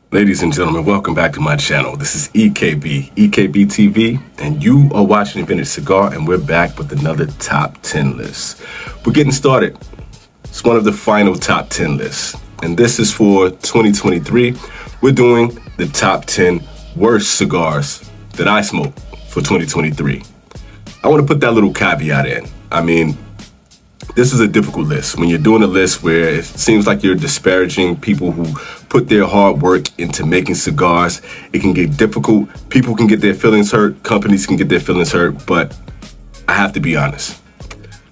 Ladies and gentlemen, welcome back to my channel. This is EKB TV, and you are watching Vintage Cigar, and we're back with another top 10 list. We're getting started. It's one of the final top 10 lists, and this is for 2023. We're doing the top 10 worst cigars that I smoke for 2023. I want to put that little caveat in. I mean, this is a difficult list. When you're doing a list where it seems like you're disparaging people who put their hard work into making cigars, it can get difficult. People can get their feelings hurt. Companies can get their feelings hurt, but I have to be honest.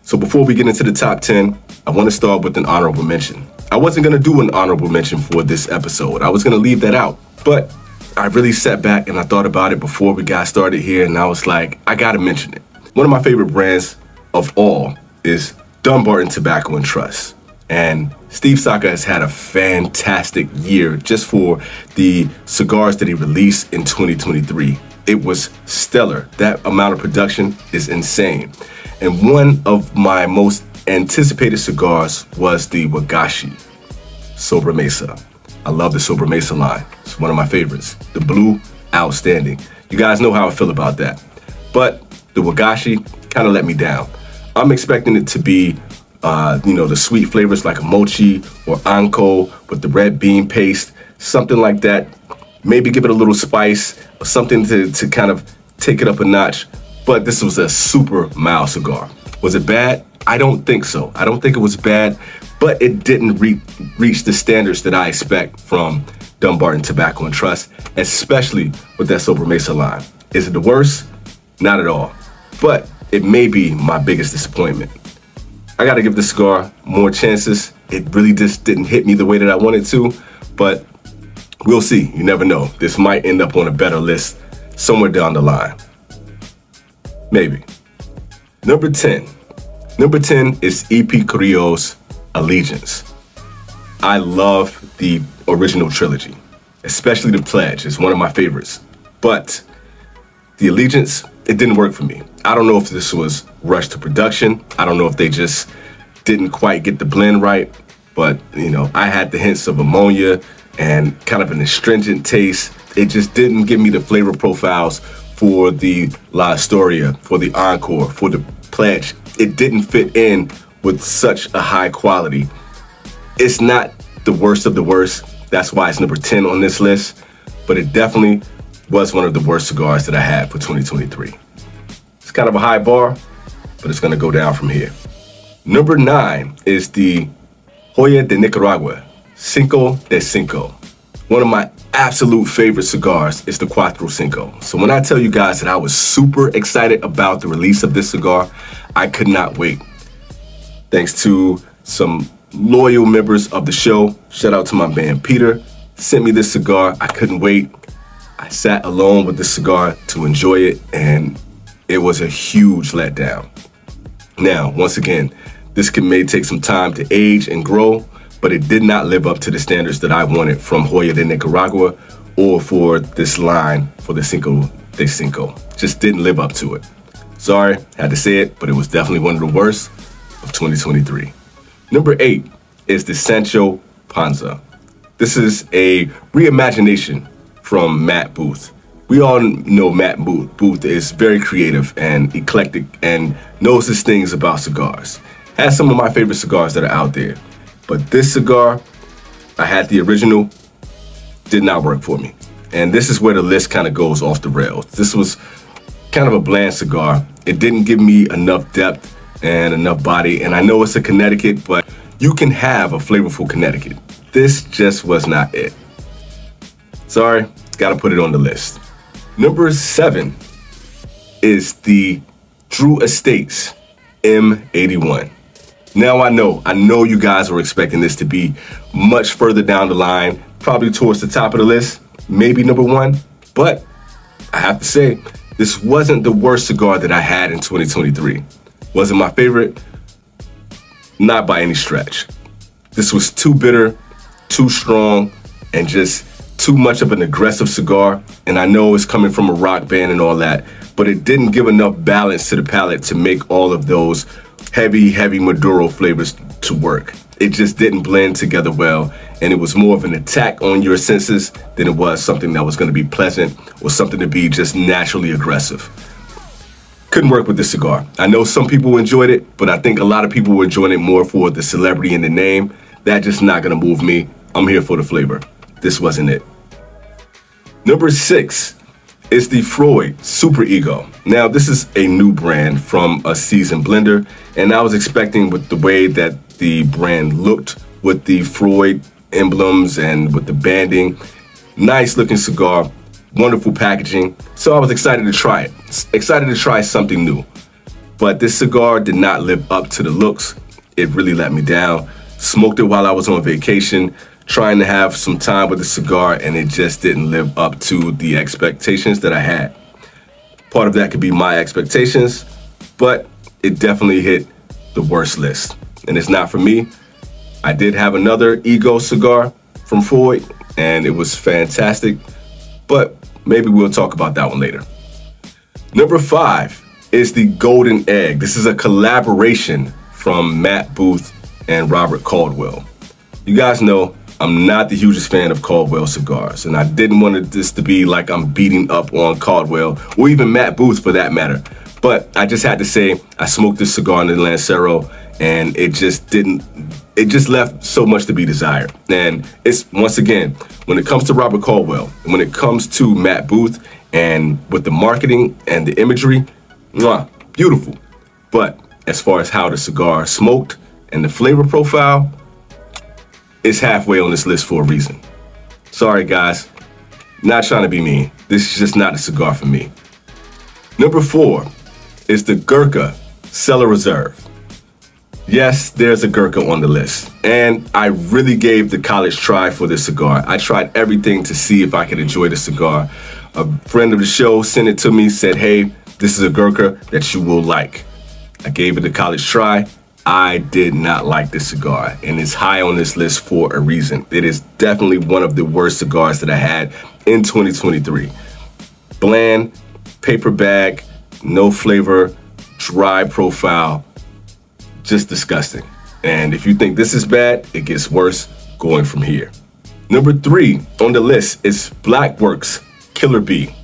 So before we get into the top 10, I want to start with an honorable mention. I wasn't going to do an honorable mention for this episode. I was going to leave that out, but I really sat back and I thought about it before we got started here, and I was like, I got to mention it. One of my favorite brands of all is Dunbarton Tobacco and Trust. And Steve Saka has had a fantastic year just for the cigars that he released in 2023. It was stellar. That amount of production is insane. And one of my most anticipated cigars was the Wagashi Sobremesa. I love the Sobremesa line. It's one of my favorites. The blue, outstanding. You guys know how I feel about that. But the Wagashi kind of let me down. I'm expecting it to be, the sweet flavors like a mochi or anko with the red bean paste, something like that. Maybe give it a little spice or something to kind of take it up a notch. But this was a super mild cigar. Was it bad? I don't think so. I don't think it was bad, but it didn't reach the standards that I expect from Dunbarton Tobacco and Trust, especially with that Sobremesa line. Is it the worst? Not at all. But it may be my biggest disappointment. I gotta give this cigar more chances. It really just didn't hit me the way that I wanted to, but we'll see. You never know. This might end up on a better list somewhere down the line. Maybe. Number 10. Number 10 is E.P. Carrillo's Allegiance. I love the original trilogy, especially the Pledge. It's one of my favorites. But the Allegiance, it didn't work for me. I don't know if this was rushed to production. I don't know if they just didn't quite get the blend right. But, I had the hints of ammonia and kind of an astringent taste. It just didn't give me the flavor profiles for the La Historia, for the Encore, for the Pledge. It didn't fit in with such a high quality. It's not the worst of the worst. That's why it's number 10 on this list. But it definitely was one of the worst cigars that I had for 2023. It's kind of a high bar, but it's gonna go down from here. Number 9 is the Joya de Nicaragua, Cinco de Cinco. One of my absolute favorite cigars is the Cuatro Cinco. So when I tell you guys that I was super excited about the release of this cigar, I could not wait. Thanks to some loyal members of the show, shout out to my man Peter, sent me this cigar. I couldn't wait. I sat alone with the cigar to enjoy it, and it was a huge letdown. Now, once again, this may take some time to age and grow, but it did not live up to the standards that I wanted from Joya de Nicaragua or for this line for the Cinco de Cinco. Just didn't live up to it. Sorry, had to say it, but it was definitely one of the worst of 2023. Number 8 is the Sancho Panza. This is a reimagination from Matt Booth. We all know Matt Booth is very creative and eclectic and knows his things about cigars. Has some of my favorite cigars that are out there. But this cigar, I had the original, did not work for me. And this is where the list kind of goes off the rails. This was kind of a bland cigar. It didn't give me enough depth and enough body. And I know it's a Connecticut, but you can have a flavorful Connecticut. This just was not it. Sorry, gotta put it on the list. Number 7 is the Drew Estates M81. Now I know you guys were expecting this to be much further down the line, probably towards the top of the list, maybe number 1, but I have to say, this wasn't the worst cigar that I had in 2023. Was it my favorite? Not by any stretch. This was too bitter, too strong, and just too much of an aggressive cigar. And I know it's coming from a rock band and all that, but it didn't give enough balance to the palate to make all of those heavy Maduro flavors to work. it just didn't blend together well, and it was more of an attack on your senses than it was something that was going to be pleasant or something to be just naturally aggressive. Couldn't work with this cigar. I know some people enjoyed it, but I think a lot of people were enjoying it more for the celebrity and the name. That just not going to move me. I'm here for the flavor. This wasn't it. Number 6 is the Freud Super Ego. Now, this is a new brand from a seasoned blender, and I was expecting with the way that the brand looked with the Freud emblems and with the banding. Nice looking cigar, wonderful packaging. So I was excited to try it. Excited to try something new. But this cigar did not live up to the looks. It really let me down. Smoked it while I was on vacation, trying to have some time with the cigar, and it just didn't live up to the expectations that I had. Part of that could be my expectations, but it definitely hit the worst list. And it's not for me. I did have another Ego cigar from Freud, and it was fantastic, but maybe we'll talk about that one later. Number 5 is the Golden Egg. This is a collaboration from Matt Booth and Robert Caldwell. You guys know I'm not the hugest fan of Caldwell cigars, and I didn't want this to be like I'm beating up on Caldwell or even Matt Booth for that matter. But I just had to say I smoked this cigar in the Lancero, and it just left so much to be desired. And it's, once again, when it comes to Robert Caldwell, and when it comes to Matt Booth, and with the marketing and the imagery, mwah, beautiful. But as far as how the cigar smoked and the flavor profile, it's halfway on this list for a reason. Sorry guys, not trying to be mean. This is just not a cigar for me. Number 4 is the Gurkha Cellar Reserve. Yes, there's a Gurkha on the list, and I really gave the college try for this cigar. I tried everything to see if I could enjoy the cigar. A friend of the show sent it to me, said, hey, this is a Gurkha that you will like. I gave it a college try. I did not like this cigar, and it's high on this list for a reason. It is definitely one of the worst cigars that I had in 2023. Bland, paper bag, no flavor, dry profile, just disgusting. And if you think this is bad, it gets worse going from here. Number 3 on the list is Blackworks Killer Bee.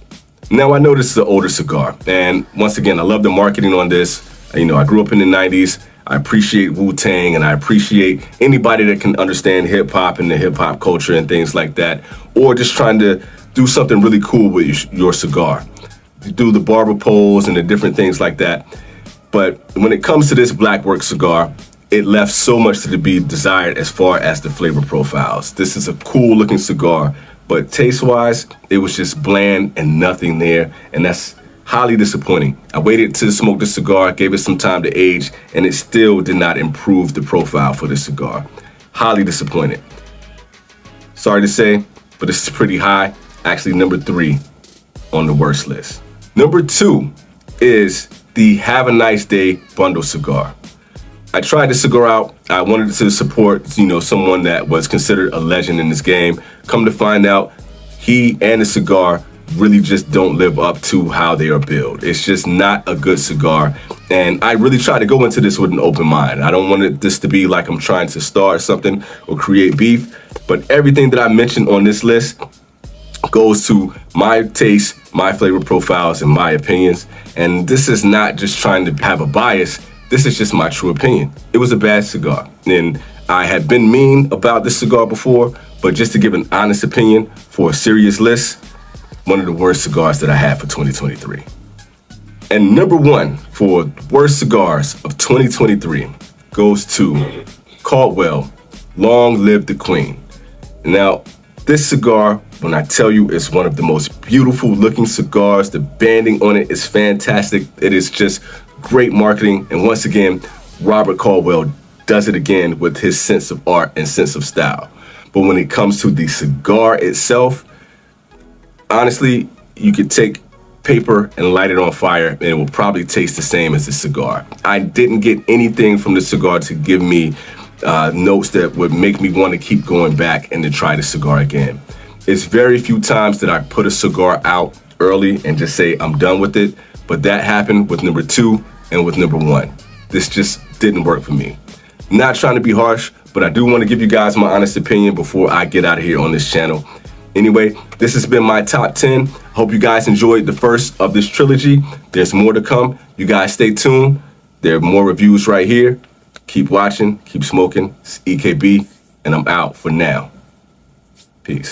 Now I know this is an older cigar, and once again, I love the marketing on this. You know, I grew up in the 90s. I appreciate Wu-Tang, and I appreciate anybody that can understand hip-hop and the hip-hop culture and things like that, or just trying to do something really cool with your cigar. You do the barber poles and the different things like that. But when it comes to this Blackworks cigar, it left so much to be desired as far as the flavor profiles. This is a cool looking cigar, but taste-wise, it was just bland and nothing there, and that's highly disappointing. I waited to smoke the cigar, gave it some time to age, and it still did not improve the profile for this cigar. Highly disappointed. Sorry to say, but this is pretty high. Actually, number 3 on the worst list. Number 2 is the Have a Nice Day bundle cigar. I tried this cigar out. I wanted to support, you know, someone that was considered a legend in this game. Come to find out, he and the cigar really just don't live up to how they are billed. It's just not a good cigar, and I really try to go into this with an open mind. I don't want this to be like I'm trying to start something or create beef, but everything that I mentioned on this list goes to my taste, my flavor profiles, and my opinions. And this is not just trying to have a bias. This is just my true opinion. It was a bad cigar, and I had been mean about this cigar before, but just to give an honest opinion for a serious list, one of the worst cigars that I had for 2023. And number 1 for worst cigars of 2023 goes to Caldwell, Long Live the Queen. Now, this cigar, when I tell you, it's one of the most beautiful looking cigars. The banding on it is fantastic. It is just great marketing. And once again, Robert Caldwell does it again with his sense of art and sense of style. But when it comes to the cigar itself, honestly, you could take paper and light it on fire and it will probably taste the same as the cigar. I didn't get anything from the cigar to give me notes that would make me want to keep going back and to try the cigar again. It's very few times that I put a cigar out early and just say I'm done with it, but that happened with number 2 and with number 1. This just didn't work for me. Not trying to be harsh, but I do want to give you guys my honest opinion before I get out of here on this channel. Anyway, this has been my top 10. Hope you guys enjoyed the first of this trilogy. There's more to come. You guys stay tuned. There are more reviews right here. Keep watching, keep smoking. It's EKB, and I'm out for now. Peace.